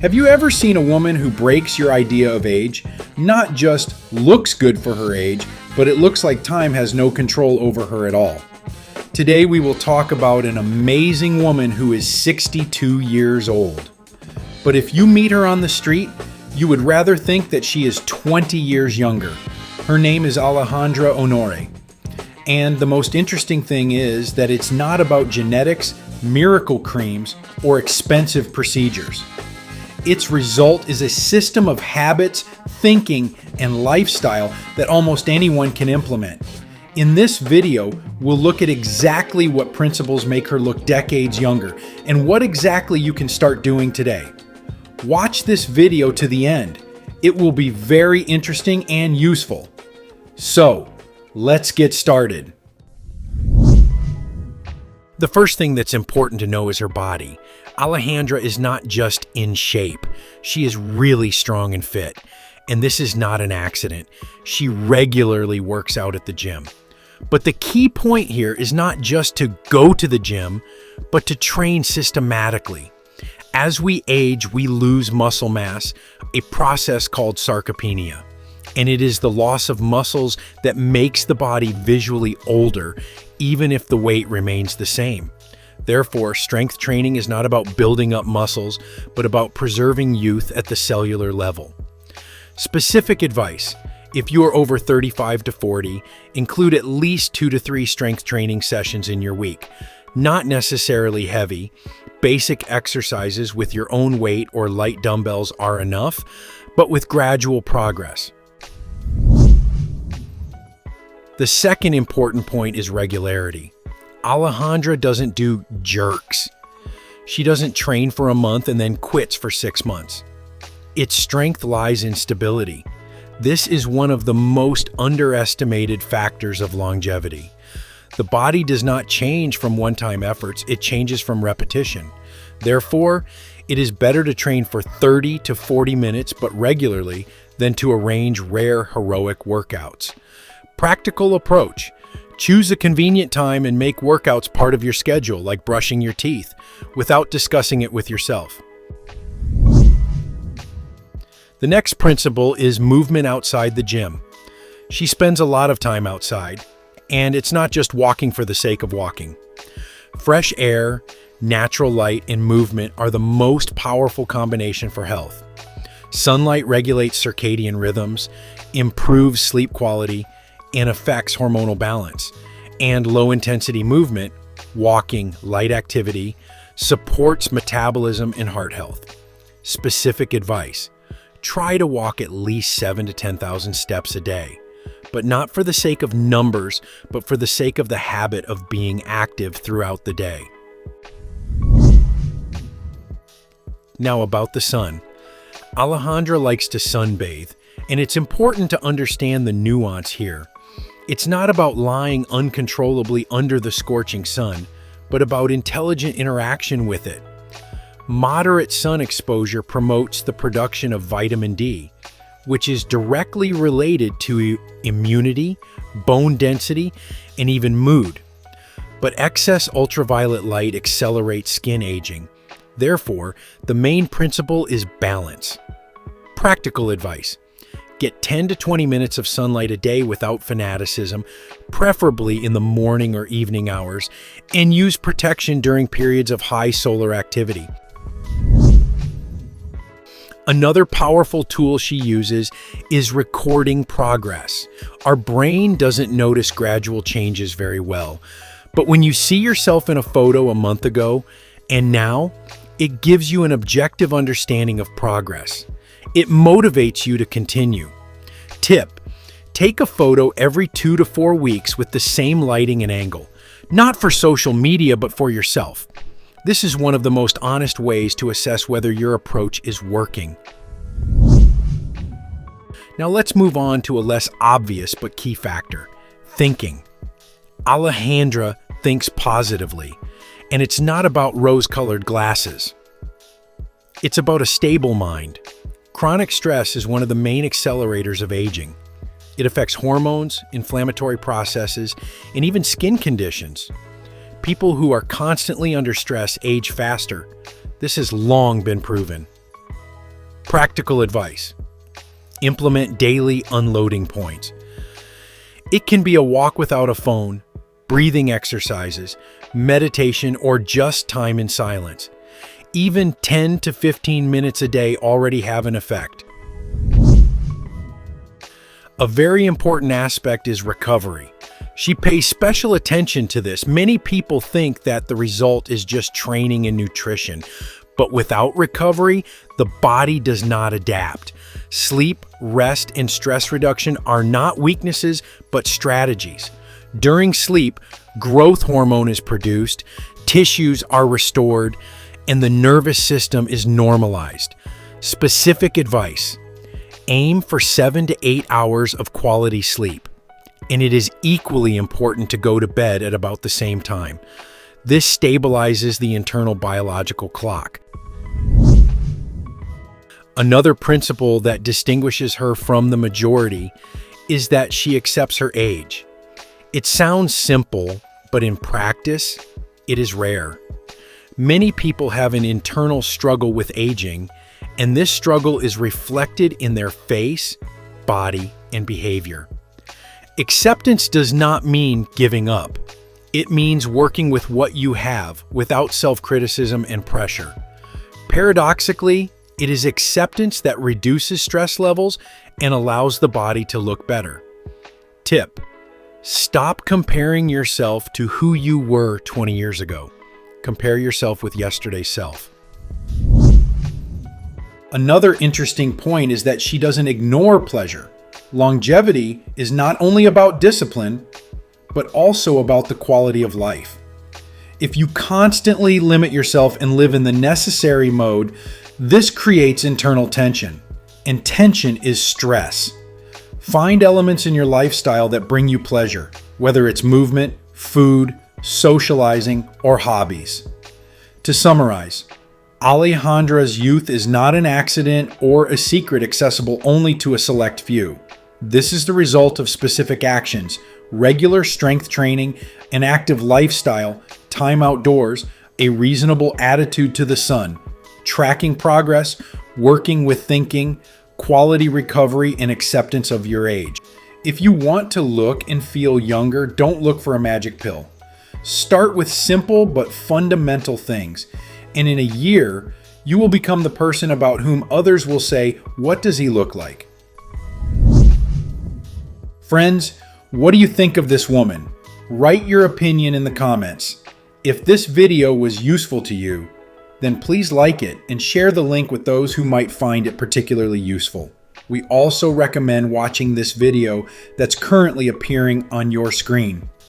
Have you ever seen a woman who breaks your idea of age? Not just looks good for her age, but it looks like time has no control over her at all. Today we will talk about an amazing woman who is 62 years old. But if you meet her on the street, you would rather think that she is 20 years younger. Her name is Alejandra Onore. And the most interesting thing is that it's not about genetics, miracle creams, or expensive procedures. Its result is a system of habits, thinking, and lifestyle that almost anyone can implement. In this video, we'll look at exactly what principles make her look decades younger and what exactly you can start doing today. Watch this video to the end. It will be very interesting and useful. So, let's get started. The first thing that's important to know is her body. Alejandra is not just in shape. She is really strong and fit. And this is not an accident. She regularly works out at the gym. But the key point here is not just to go to the gym, but to train systematically. As we age, we lose muscle mass, a process called sarcopenia. And it is the loss of muscles that makes the body visually older, even if the weight remains the same. Therefore, strength training is not about building up muscles, but about preserving youth at the cellular level. Specific advice: if you are over 35 to 40, include at least 2 to 3 strength training sessions in your week. Not necessarily heavy. Basic exercises with your own weight or light dumbbells are enough, but with gradual progress. The second important point is regularity. Alejandra doesn't do jerks. She doesn't train for a month and then quits for 6 months. Its strength lies in stability. This is one of the most underestimated factors of longevity. The body does not change from one-time efforts, it changes from repetition. Therefore, it is better to train for 30 to 40 minutes but regularly than to arrange rare heroic workouts. Practical approach: choose a convenient time and make workouts part of your schedule, like brushing your teeth, without discussing it with yourself. The next principle is movement outside the gym. She spends a lot of time outside, and it's not just walking for the sake of walking. Fresh air, natural light, and movement are the most powerful combination for health. Sunlight regulates circadian rhythms, improves sleep quality, and affects hormonal balance. And low-intensity movement, walking, light activity, supports metabolism and heart health. Specific advice: try to walk at least 7,000 to 10,000 steps a day, but not for the sake of numbers, but for the sake of the habit of being active throughout the day. Now about the sun. Alejandra likes to sunbathe, and it's important to understand the nuance here. It's not about lying uncontrollably under the scorching sun, but about intelligent interaction with it. Moderate sun exposure promotes the production of vitamin D, which is directly related to immunity, bone density, and even mood. But excess ultraviolet light accelerates skin aging. Therefore, the main principle is balance. Practical advice: get 10 to 20 minutes of sunlight a day without fanaticism, preferably in the morning or evening hours, and use protection during periods of high solar activity. Another powerful tool she uses is recording progress. Our brain doesn't notice gradual changes very well, but when you see yourself in a photo a month ago and now, it gives you an objective understanding of progress. It motivates you to continue. Tip: take a photo every 2 to 4 weeks with the same lighting and angle. Not for social media, but for yourself. This is one of the most honest ways to assess whether your approach is working. Now let's move on to a less obvious but key factor: thinking. Alejandra thinks positively, and it's not about rose-colored glasses. It's about a stable mind. Chronic stress is one of the main accelerators of aging. It affects hormones, inflammatory processes, and even skin conditions. People who are constantly under stress age faster. This has long been proven. Practical advice: implement daily unloading points. It can be a walk without a phone, breathing exercises, meditation, or just time in silence. Even 10 to 15 minutes a day already have an effect. A very important aspect is recovery. She pays special attention to this. Many people think that the result is just training and nutrition, but without recovery, the body does not adapt. Sleep, rest, and stress reduction are not weaknesses, but strategies. During sleep, growth hormone is produced, tissues are restored, and the nervous system is normalized. Specific advice: aim for 7 to 8 hours of quality sleep, and it is equally important to go to bed at about the same time. This stabilizes the internal biological clock. Another principle that distinguishes her from the majority is that she accepts her age. It sounds simple, but in practice, it is rare. Many people have an internal struggle with aging, and this struggle is reflected in their face, body, and behavior. Acceptance does not mean giving up. It means working with what you have without self-criticism and pressure. Paradoxically, it is acceptance that reduces stress levels and allows the body to look better. Tip: stop comparing yourself to who you were 20 years ago. Compare yourself with yesterday's self. Another interesting point is that she doesn't ignore pleasure. Longevity is not only about discipline, but also about the quality of life. If you constantly limit yourself and live in the necessary mode, this creates internal tension, and tension is stress. Find elements in your lifestyle that bring you pleasure, whether it's movement, food, socializing, or hobbies. To summarize, Alejandra's youth is not an accident or a secret accessible only to a select few. This is the result of specific actions, regular strength training, an active lifestyle, time outdoors, a reasonable attitude to the sun, tracking progress, working with thinking, quality recovery, and acceptance of your age. If you want to look and feel younger, don't look for a magic pill. Start with simple but fundamental things, and in a year, you will become the person about whom others will say, "What does he look like?" Friends, what do you think of this woman? Write your opinion in the comments. If this video was useful to you, then please like it and share the link with those who might find it particularly useful. We also recommend watching this video that's currently appearing on your screen.